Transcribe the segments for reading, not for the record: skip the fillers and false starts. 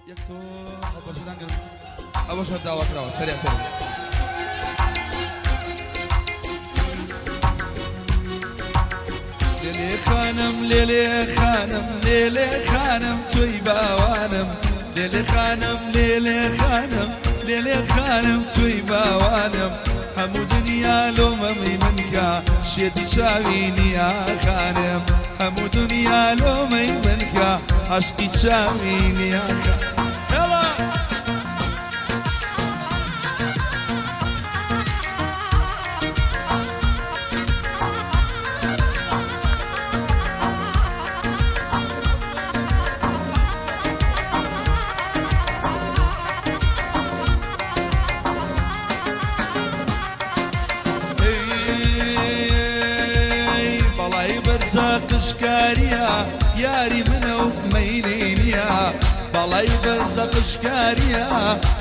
يكتو أبو شدان أبو شدان دعوة سريع تاني. ليلي خانم ليلي خانم ليلي خانم توي باوانم ليلي خانم ليلي خانم ليلي خانم توي باوانم همو دنيا لوممي منك شيدي شاويني يا خانم همو دنيا لومي منك عشقي شاويني يا خانم. يلا قشكاريا ياري منو مينينيا بالاي برزا قشكاريا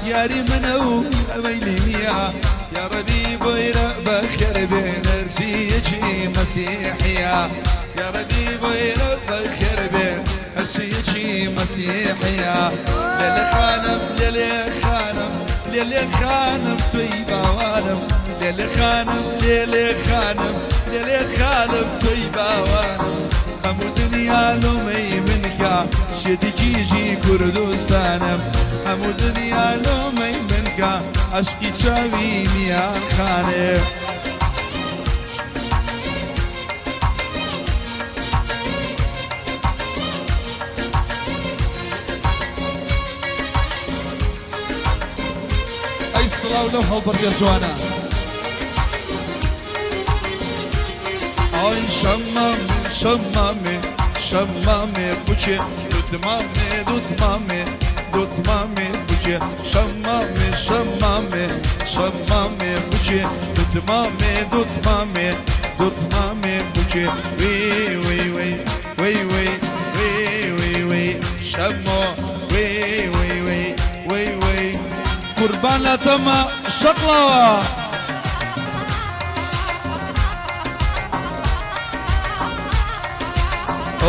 ياري منو مينينيا يا ربي بويرا بخير بين ارجيجي مسيحيا يا ربي بويرا بخير بين ارجيجي مسيحيا للي خانم للي خانم للي خانم طيبة وانم للي خانم للي خانم للي خانم طيبة وانم همو دنيا لومي منك شدي جيجي كردستانم همو دنيا لومي منك عشقي تشاويني يا خانم. أي الصلاة ولوحة وبرية جوانا Ay şammame şammame şammame buçe tutmame tutmame tutmame buçe şammame şammame şammame buçe tutmame tutmame tutmame buçe wey wey wey wey wey wey wey wey şammo wey wey wey wey wey kurbanla tama şaklava.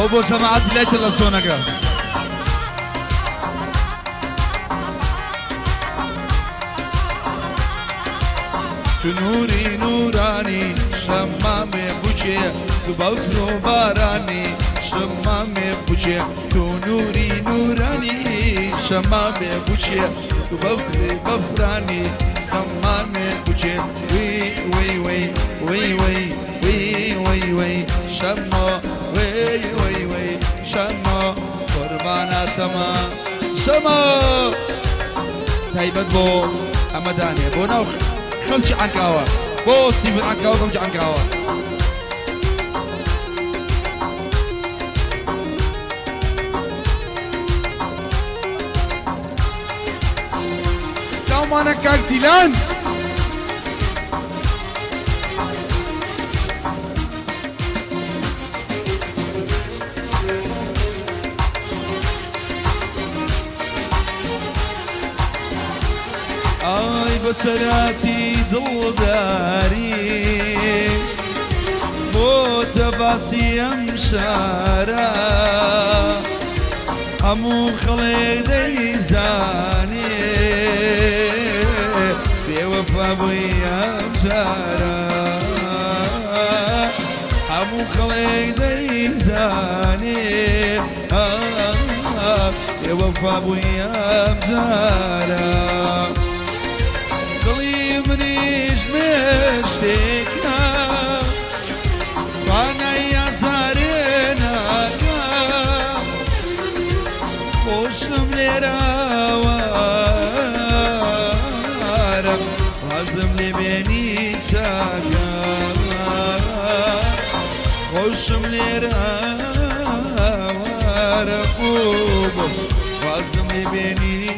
أبو جماعة بلاد اللسونقة تنوري نوراني شمامي بوجي تبفرو باراني شمامي بوجي تنوري نوراني شمامي بوجي تبفري بفراني شمامي بوجي وي وي وي وي وي وي وي وي شمو وي وي وي شمو قربانا سما شمو تايبت بو أمداني بو نو خلش عنكاوة بو سيفن عنكاوة خلش عنكاوة ساو مانا كاك ديلان آي بسراتي ضل داري موت باسي امشارا همو خليق ديزاني بيوفا بيا امشارا همو خليق ديزاني بيوفا بيا امشارا منيش مشتكنا وانا يا زارنا خوشم لراوارم وازم لبني چاكا خوشم لراوارم وازم لبني